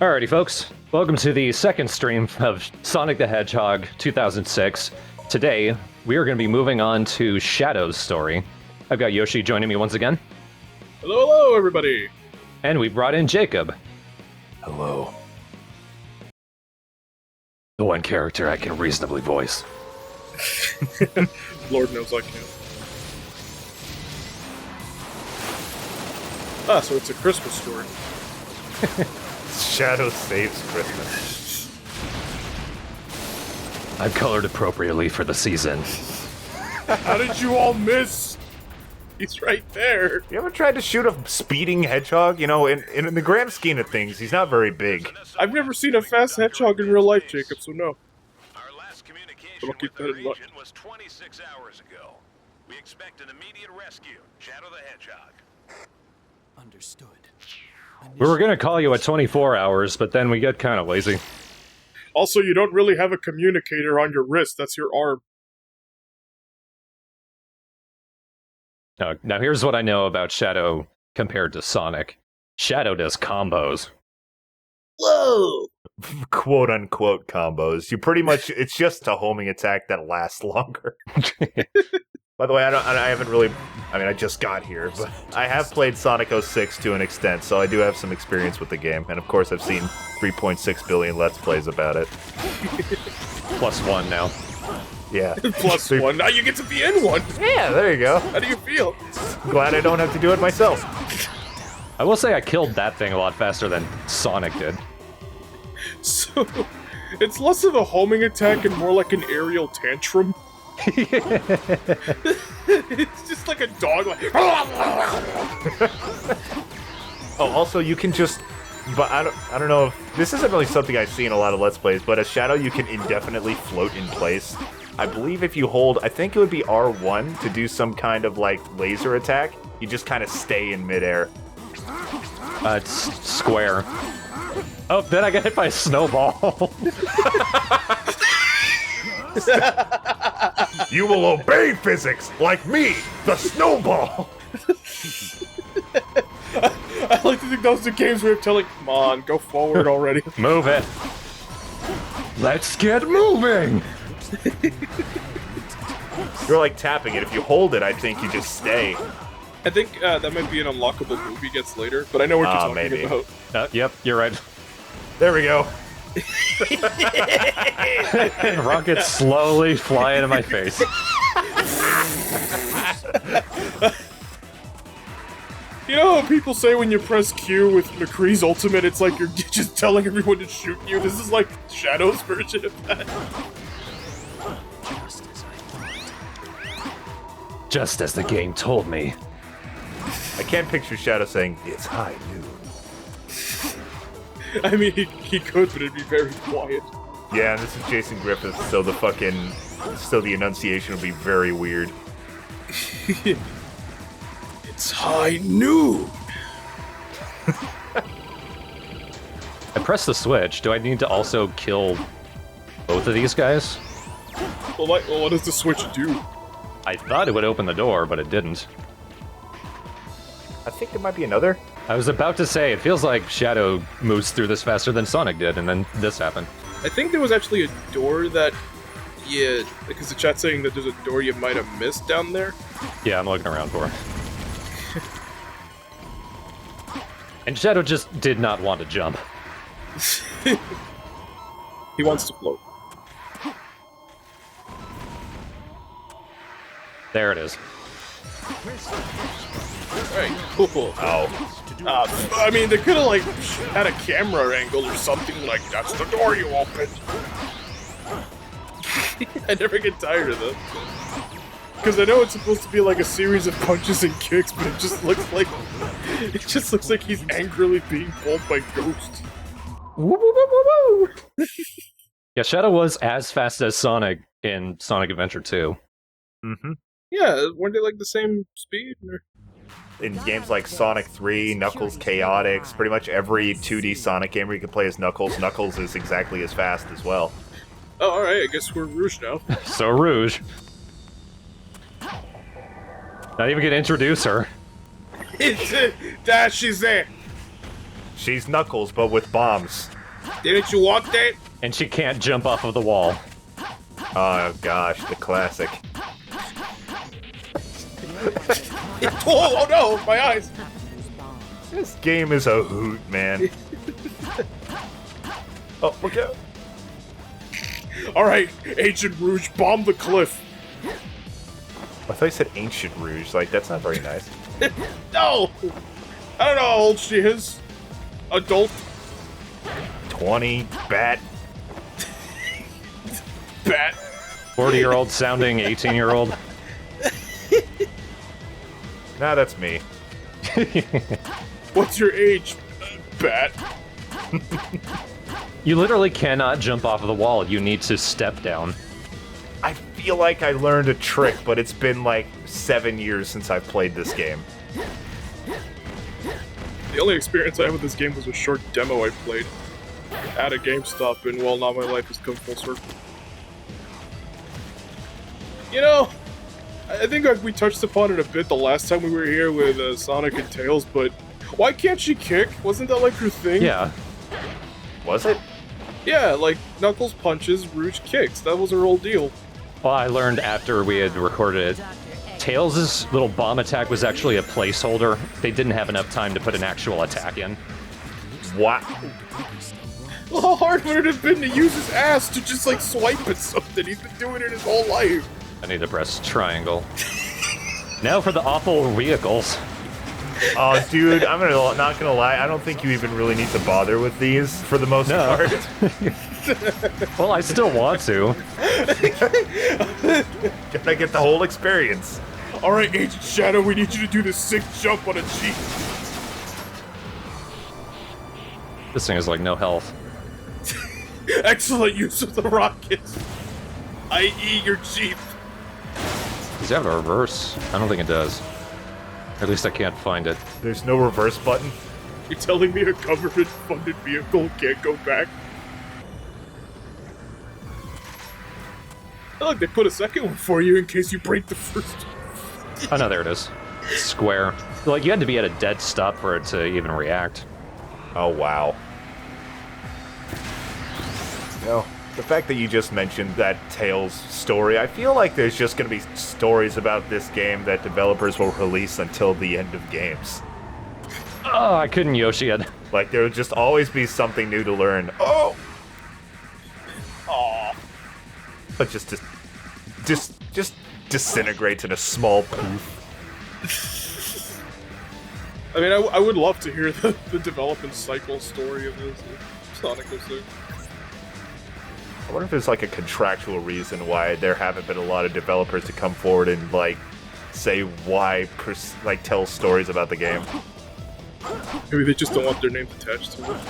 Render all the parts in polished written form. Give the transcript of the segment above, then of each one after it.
Alrighty, folks. Welcome to the second stream of Sonic the Hedgehog 2006. Today, we are going to be moving on to Shadow's story. I've got Yoshi joining me once again. Hello, everybody! And we brought in Jacob. Hello. The one character I can reasonably voice. Lord knows I can. Ah, so it's a Christmas story. Shadow saves Christmas. I've colored appropriately for the season. How did you all miss? He's right there. You ever tried to shoot a speeding hedgehog? You know, in the grand scheme of things, he's not very big. I've never seen a fast hedgehog in real life, Jacob, so no. Our last communication I'll keep with that the in mind. region was 26 hours ago. We expect an immediate rescue. Shadow the Hedgehog. Understood. We were going to call you at 24 hours, but then we get kind of lazy. Also, you don't really have a communicator on your wrist, that's your arm. Now, here's what I know about Shadow compared to Sonic. Shadow does combos. Whoa! Quote unquote combos. You pretty much, it's just a homing attack that lasts longer. By the way, I haven't really, I just got here, but I have played Sonic 06 to an extent, so I do have some experience with the game. And of course, I've seen 3.6 billion Let's Plays about it. +1 now. Yeah. +1. Now you get to be in one. Yeah, there you go. How do you feel? Glad I don't have to do it myself. I will say I killed that thing a lot faster than Sonic did. So, it's less of a homing attack and more like an aerial tantrum. It's just like a dog, like. Oh, also you can just, but I don't know if this isn't really something I see in a lot of Let's Plays, but as Shadow you can indefinitely float in place. I believe if you hold, I think it would be R1 to do some kind of like laser attack. You just kind of stay in midair. It's square. Oh, then I got hit by a snowball. You will obey physics, like me, the snowball! I like to think that was the game's way of telling, come on, go forward already. Move it. Let's get moving! You're like tapping it. If you hold it, I think you just stay. I think that might be an unlockable move he gets later, but I know what you're talking maybe. about. Yep, you're right. There we go. Rockets slowly fly into my face. You know how people say when you press Q with McCree's ultimate, it's like you're just telling everyone to shoot you? This is like Shadow's version of that. Just as the game told me. I can't picture Shadow saying, it's high noon. I mean, he could, but it'd be very quiet. Yeah, and this is Jason Griffith, so the enunciation will be very weird. It's high noon! I pressed the switch. Do I need to also kill both of these guys? Well, what does the switch do? I thought it would open the door, but it didn't. I think there might be another. I was about to say, it feels like Shadow moves through this faster than Sonic did, and then this happened. I think there was actually a door that, yeah, because the chat's saying that there's a door you might have missed down there. Yeah, I'm looking around for it. And Shadow just did not want to jump. He wants to float. There it is. Alright, cool. Oh. I mean, they could have, like, had a camera angle or something like, that's the door you opened. I never get tired of them. Because I know it's supposed to be like a series of punches and kicks, but it just looks like he's angrily being pulled by ghosts. Woo, woo, woo, woo, woo. Yeah, Shadow was as fast as Sonic in Sonic Adventure 2. Mm-hmm. Yeah, weren't they like the same speed? Or? In games like Sonic 3, Knuckles Chaotix, pretty much every 2D Sonic game where you can play as Knuckles, Knuckles is exactly as fast as well. Oh, alright, I guess we're Rouge now. So Rouge. Not even gonna introduce her. There she's there. She's Knuckles, but with bombs. Didn't you want that? And she can't jump off of the wall. Oh gosh, the classic. Oh no, my eyes! This game is a hoot, man. Oh, look out. Alright, Ancient Rouge, bomb the cliff. I thought you said Ancient Rouge. Like, that's not very nice. No! I don't know how old she is. Adult. 20, bat. Bat. 40-year-old sounding 18-year-old. Nah, that's me. What's your age, Bat? You literally cannot jump off of the wall. You need to step down. I feel like I learned a trick, but it's been like 7 years since I've played this game. The only experience I have with this game was a short demo I played at a GameStop, and well, now my life has come full circle. You know, I think we touched upon it a bit the last time we were here with Sonic and Tails, but why can't she kick? Wasn't that like her thing? Yeah. Was it? Yeah, like Knuckles punches, Rouge kicks. That was her whole deal. Well, I learned after we had recorded it, Tails' little bomb attack was actually a placeholder. They didn't have enough time to put an actual attack in. Wow. Well, how hard would it have been to use his ass to just like swipe at something? He's been doing it his whole life. I need to press triangle. Now for the awful vehicles. Oh, dude, I'm not gonna lie. I don't think you even really need to bother with these for the most part. Well, I still want to. Gotta get the whole experience. Alright, Agent Shadow, we need you to do this sick jump on a Jeep. This thing is like no health. Excellent use of the rockets. I.e. your Jeep. Does it have a reverse? I don't think it does. Or at least I can't find it. There's no reverse button. You're telling me a government-funded vehicle can't go back? Oh, look, they put a second one for you in case you break the first one. Oh no, there it is. Square. Like, you had to be at a dead stop for it to even react. Oh, wow. No. The fact that you just mentioned that Tails story, I feel like there's just going to be stories about this game that developers will release until the end of games. Oh, I couldn't Yoshi it. Like, there will just always be something new to learn. Oh! Aw. But just disintegrates in a small poof. I mean, I would love to hear the development cycle story of this Sonic 06. I wonder if there's like a contractual reason why there haven't been a lot of developers to come forward and like say why, like tell stories about the game. Maybe they just don't want their names attached to it.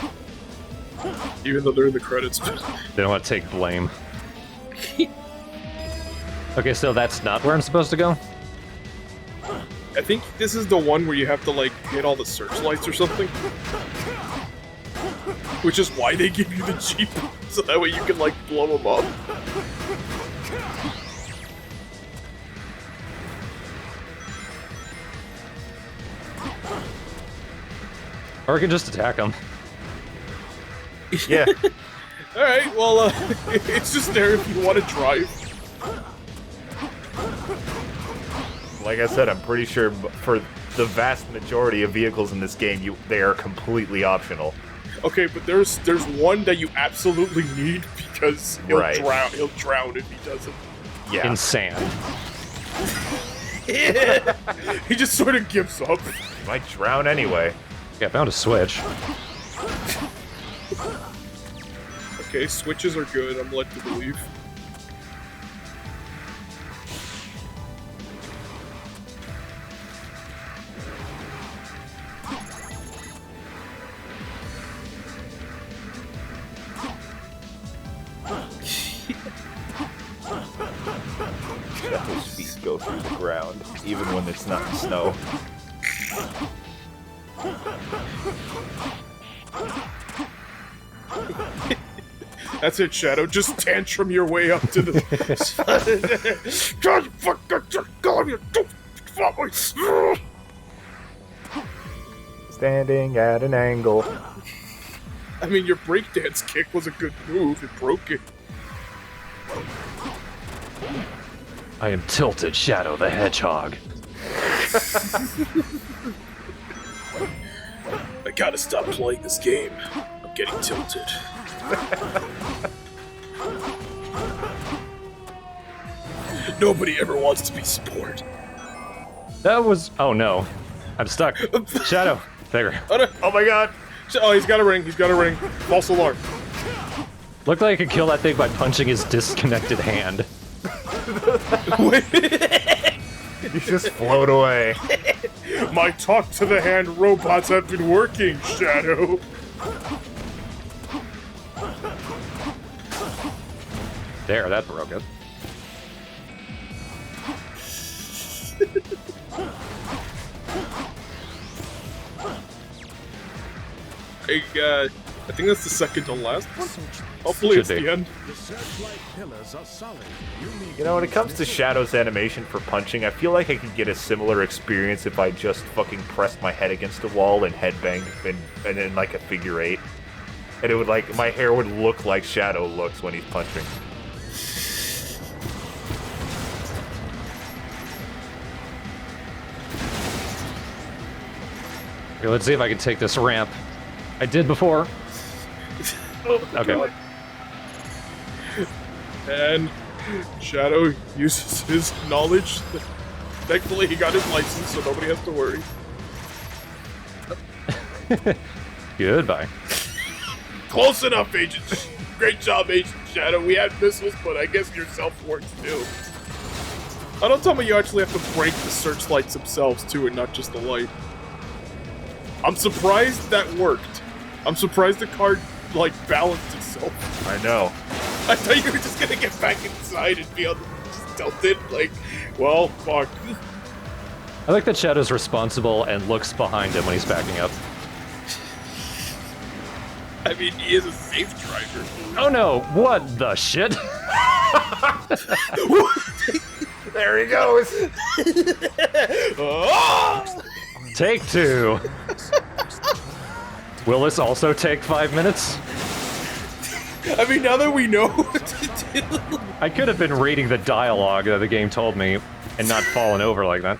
Even though they're in the credits. They don't want to take blame. Okay, so that's not where I'm supposed to go? I think this is the one where you have to like hit all the searchlights or something. Which is why they give you the Jeep, so that way you can like blow them up. Or we can just attack them. Yeah. Alright, well, it's just there if you want to drive. Like I said, I'm pretty sure for the vast majority of vehicles in this game, they are completely optional. Okay, but there's one that you absolutely need because he'll Right. he'll drown if he doesn't. Yeah. In sand. He just sort of gives up. You might drown anyway. Yeah, I found a switch. Okay, switches are good, I'm led to believe. Let his feet go through the ground, even when it's not in snow. That's it, Shadow. Just tantrum your way up to the. God, fuck! God, you don't fuck me. Standing at an angle. I mean, your breakdance kick was a good move. It broke it. I am tilted, Shadow the Hedgehog. I gotta stop playing this game. I'm getting tilted. Nobody ever wants to be sport. That was... Oh no. I'm stuck. Shadow. There. Oh my god. Oh, he's got a ring. He's got a ring. False alarm. Looked like I could kill that thing by punching his disconnected hand. You just float away. My talk to the hand robots have been working, Shadow. There, that broke it. I think that's the second to last one. Hopefully Should it's be. the end. The searchlight pillars are solid. You know, when it comes to Shadow's animation for punching, I feel like I could get a similar experience if I just fucking pressed my head against a wall and headbanged and in like a figure eight. And it would like, my hair would look like Shadow looks when he's punching. Okay, let's see if I can take this ramp. I did before. Okay. And Shadow uses his knowledge. Thankfully, he got his license, so nobody has to worry. Goodbye. Close enough, Agent. Great job, Agent Shadow. We had missiles, but I guess yourself works too. Oh, don't tell me you actually have to break the searchlights themselves too, and not just the light. I'm surprised that worked. I'm surprised the card, like, balanced itself. I know. I thought you were just gonna get back inside and be able to just tilt it. Like, well, fuck. I like that Shadow's responsible and looks behind him when he's backing up. I mean, he is a safe driver. Oh no, what the shit? There he goes. Oh! Take two. Will this also take 5 minutes? I mean, now that we know what to do. I could have been reading the dialogue that the game told me and not fallen over like that.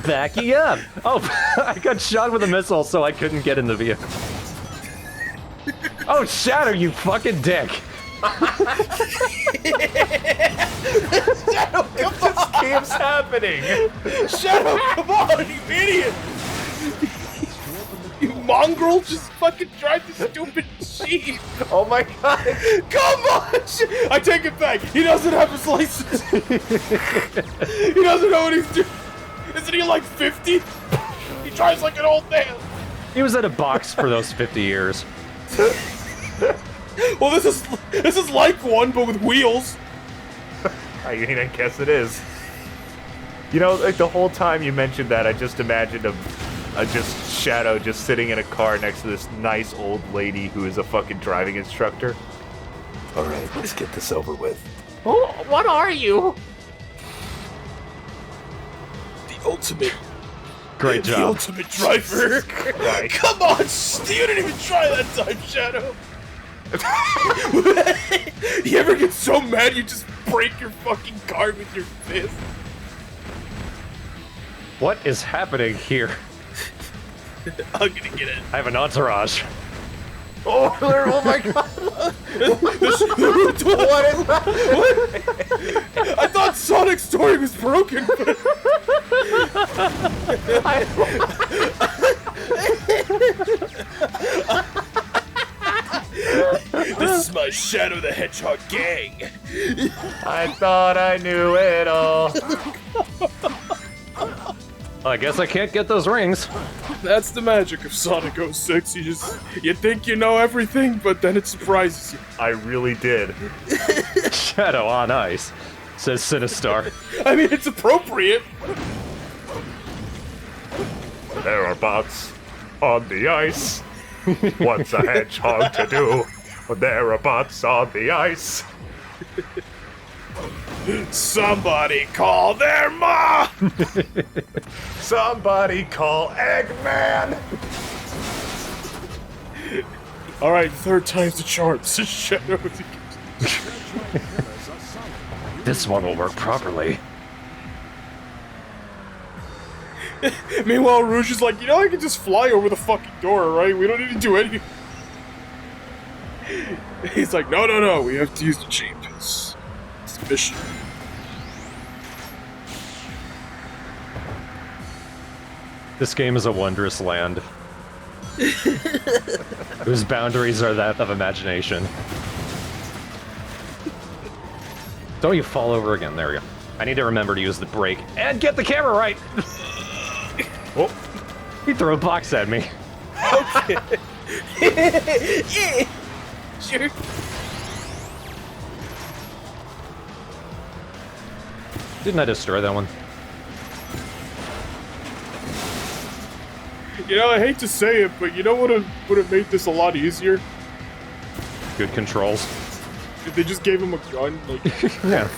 Backing up! Oh, I got shot with a missile, so I couldn't get in the vehicle. Oh, Shadow, you fucking dick! Shadow, come on! Keeps happening. Shadow, come on, you idiot! You mongrel, just fucking drive the stupid Jeep! Oh my god. Come on! I take it back. He doesn't have his license. He doesn't know what he's doing. Isn't he like 50? He drives like an old man. He was at a box for those 50 years. Well, this is like one, but with wheels. I mean, I guess it is. You know, like the whole time you mentioned that, I just imagined a just Shadow just sitting in a car next to this nice old lady who is a fucking driving instructor. All right, let's get this over with. Oh, what are you? The ultimate. Great The job. ultimate driver. Christ. Come on, you didn't even try that time, Shadow. You ever get so mad you just break your fucking car with your fist? What is happening here? I'm gonna get it. I have an entourage. Oh, oh my god. What is that? What? I thought Sonic's story was broken. This is my Shadow the Hedgehog gang. I thought I knew it all. I guess I can't get those rings. That's the magic of Sonic 06. You think you know everything, but then it surprises you. I really did. Shadow on ice, says Sinistar. I mean, it's appropriate. There are bots on the ice. What's a hedgehog to do when there are bots on the ice? Somebody call their mom! Somebody call Eggman! Alright, third time's the charm. Shadow. Searchlight pillars are solid. This one will work properly. Meanwhile, Rouge is like, I can just fly over the fucking door, right? We don't need to do anything. He's like, no, we have to use the jeep. It's a mission. This game is a wondrous land. Whose boundaries are that of imagination. Don't you fall over again. There we go. I need to remember to use the brake and get the camera right! Oh, he threw a box at me. Okay. Yeah. Sure. Didn't I destroy that one? I hate to say it, but what would have made this a lot easier? Good controls. If they just gave him a gun, like... Yeah.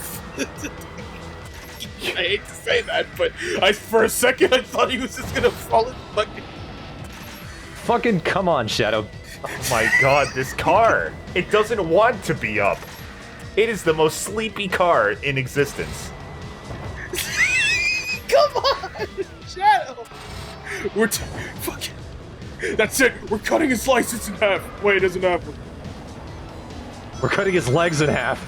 I hate to say that, but for a second I thought he was just gonna fall in fucking... Fucking come on, Shadow. Oh my god, this car! It doesn't want to be up. It is the most sleepy car in existence. Come on! Shadow! We're fucking... That's it! We're cutting his license in half! Wait, it doesn't have one. We're cutting his legs in half.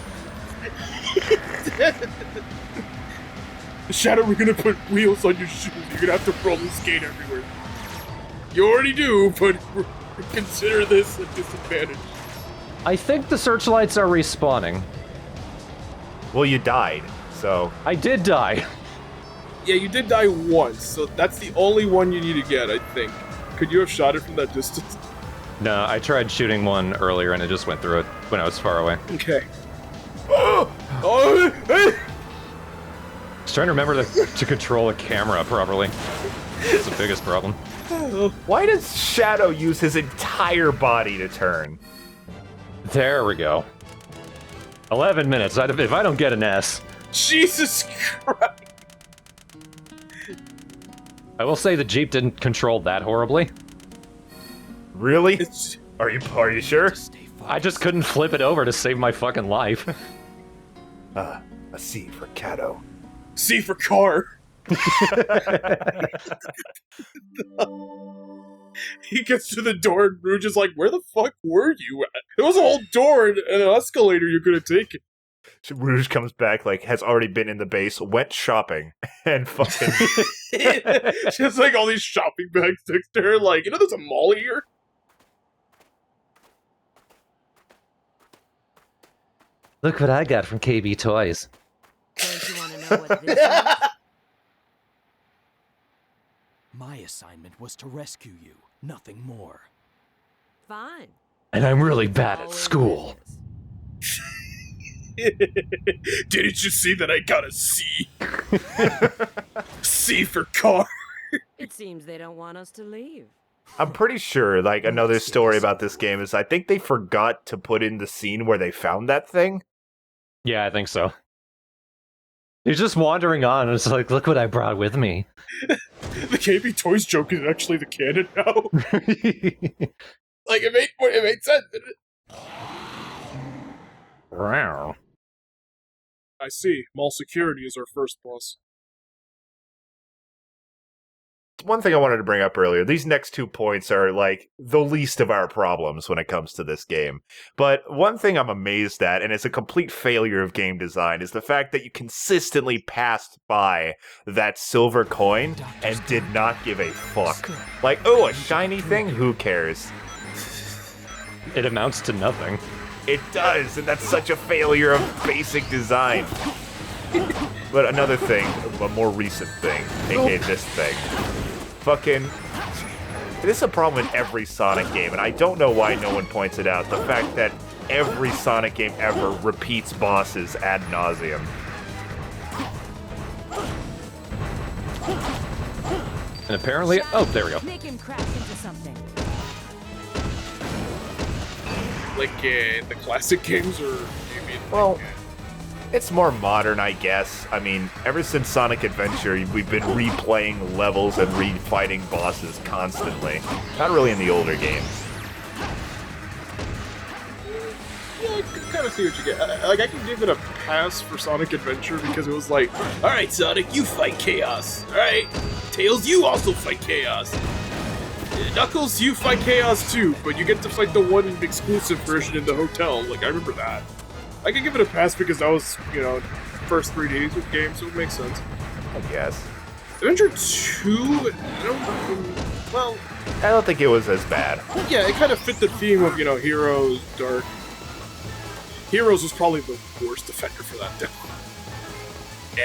Shadow, we're gonna put wheels on your shoes. You're gonna have to roller skate everywhere. You already do, but consider this a disadvantage. I think the searchlights are respawning. Well, you died, so... I did die. Yeah, you did die once, so that's the only one you need to get, I think. Could you have shot it from that distance? No, I tried shooting one earlier and it just went through it when I was far away. Okay. Oh! Hey! Just trying to remember to control a camera properly. That's the biggest problem. Why does Shadow use his entire body to turn? There we go. 11 minutes. If I don't get an S. Jesus Christ! I will say the Jeep didn't control that horribly. Really? It's... Are you sure? I just couldn't flip it over to save my fucking life. A C for Cato. C for car. He gets to the door and Rouge is like, where the fuck were you at? There was a whole door and an escalator you could have taken. Rouge comes back, has already been in the base, went shopping, and fucking... She has all these shopping bags next to her, there's a mall here? Look what I got from KB Toys. Don't you want to know what this is? My assignment was to rescue you, nothing more. Fine. And I'm really bad All at in school. Didn't you see that I got a C? C for car. It seems they don't want us to leave. I'm pretty sure, another story about this game is I think they forgot to put in the scene where they found that thing. Yeah, I think so. He's just wandering on, and it's like, look what I brought with me. The KB Toys joke is actually the canon now. It made sense, didn't it? Wow. I see. Mall security is our first boss. One thing I wanted to bring up earlier, these next 2 points are the least of our problems when it comes to this game. But one thing I'm amazed at, and it's a complete failure of game design, is the fact that you consistently passed by that silver coin and did not give a fuck. Oh, a shiny thing? Who cares? It amounts to nothing. It does, and that's such a failure of basic design. But another thing, a more recent thing, aka this thing. Fucking... This is a problem in every Sonic game, and I don't know why no one points it out. The fact that every Sonic game ever repeats bosses ad nauseum. And apparently... Oh, there we go. Make him crash into something. In the classic games, or do you mean... Well, It's more modern, I guess. I mean, ever since Sonic Adventure, we've been replaying levels and refighting bosses constantly. Not really in the older games. Yeah, I can kind of see what you get. Like, I can give it a pass for Sonic Adventure because it was like, alright, Sonic, you fight Chaos. Alright, Tails, you also fight Chaos. Knuckles, you fight Chaos too, but you get to fight the one exclusive version in the hotel. Like, I remember that. I can give it a pass because that was, first 3 days of the game, so it makes sense. I guess. Adventure 2, I don't think it was as bad. yeah, it kind of fit the theme of, Heroes, Dark. Heroes was probably the worst defender for that demo.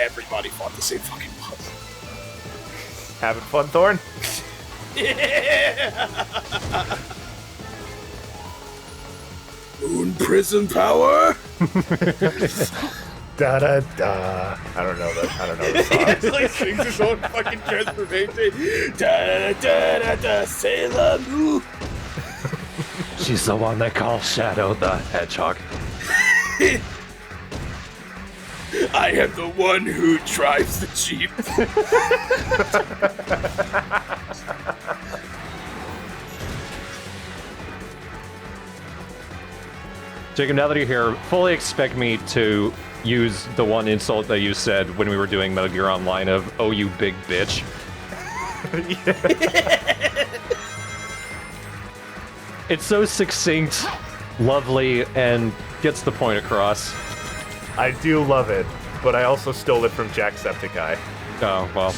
Everybody fought the same fucking boss. Having fun, Thorn? Yeah! Moon Prison Power? Da da da. I don't know the song. It's like sings his own fucking transformation. Da da da da, Sailor Moon. She's the one they call Shadow the Hedgehog. I am the one who drives the Jeep. Jacob, now that you're here, fully expect me to use the one insult that you said when we were doing Metal Gear Online of, oh, you big bitch. It's so succinct, lovely, and gets the point across. I do love it, but I also stole it from Jacksepticeye. Oh, well.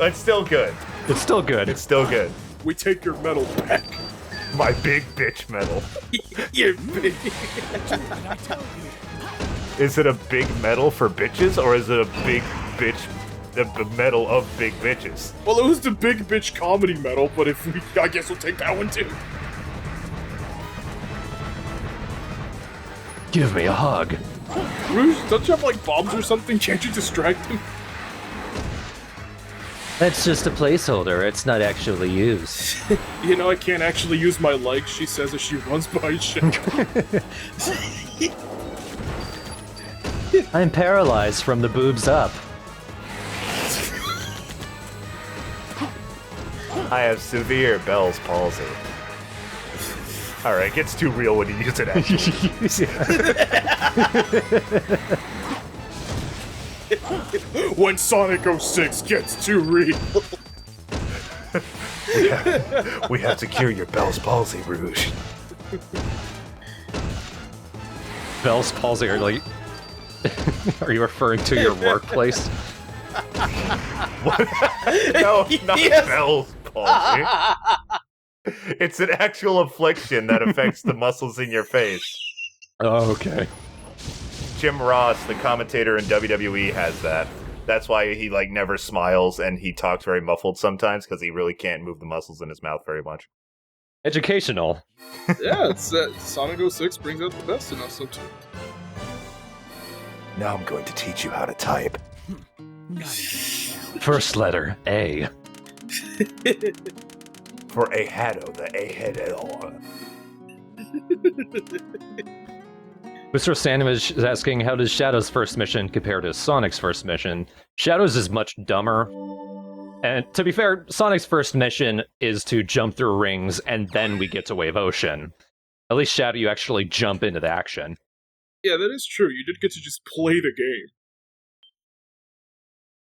It's still good. It's still good. It's still good. We take your medal back. My big bitch medal. You're big. Did I tell you? Is it a big medal for bitches, or is it a big bitch, the medal of big bitches? Well, it was the big bitch comedy medal, but I guess we'll take that one too. Give me a hug. Rouge, don't you have like bombs or something? Can't you distract him? That's just a placeholder. It's not actually used. I can't actually use my legs, she says as she runs by shit. I'm paralyzed from the boobs up. I have severe Bell's palsy. Alright, it gets too real when you use it actually. When Sonic 06 gets too real. We have to cure your Bell's palsy, Rouge. Bell's palsy, are you referring to your workplace? No, not Yes. Bell's palsy. It's an actual affliction that affects the muscles in your face. Oh, okay. Jim Ross, the commentator in WWE, has that. That's why he never smiles and he talks very muffled sometimes because he really can't move the muscles in his mouth very much. Educational. Yeah, it's Sonic 06 brings out the best in us sometimes. Now I'm going to teach you how to type. Not even a challenge. First letter, A. For a Hado, the A-Head-L. Mr. Sandwich is asking, how does Shadow's first mission compare to Sonic's first mission? Shadow's is much dumber. And to be fair, Sonic's first mission is to jump through rings, and then we get to Wave Ocean. At least Shadow, you actually jump into the action. Yeah, that is true. You did get to just play the game.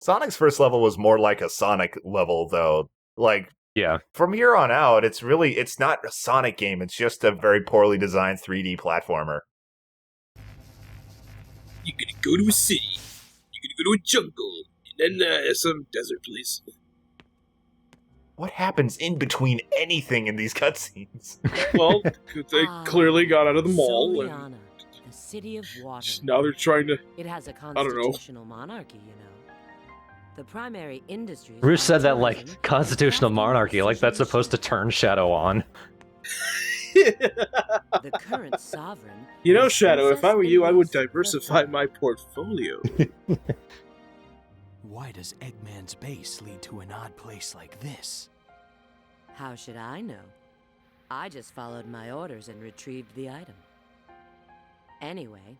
Sonic's first level was more like a Sonic level, though. Yeah. From here on out, it's not a Sonic game, it's just a very poorly designed 3D platformer. You're gonna go to a city, you're gonna go to a jungle, and then some desert place. What happens in between anything in these cutscenes? Well, they clearly got out of the mall, and Soliana, the city of water. now they're trying to... It has a don't know. constitutional monarchy, The primary industry. Rouge said that, constitutional monarchy, that's supposed to turn Shadow on. The current sovereign. Shadow, if I were you, I would diversify my portfolio. Why does Eggman's base lead to an odd place like this? How should I know? I just followed my orders and retrieved the item. Anyway,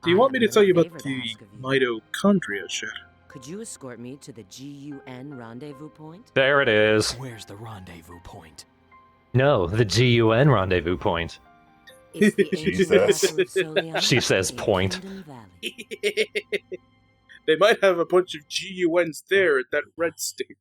Do you I want me have to tell you no about favor to the ask of you. mitochondria, Shadow? Could you escort me to the GUN rendezvous point? There it is. Where's the rendezvous point? No, the GUN rendezvous point. It's the Jesus. ancient castle of Solion She says in point. Kingdom Valley. They might have a bunch of GUNs there at that red state.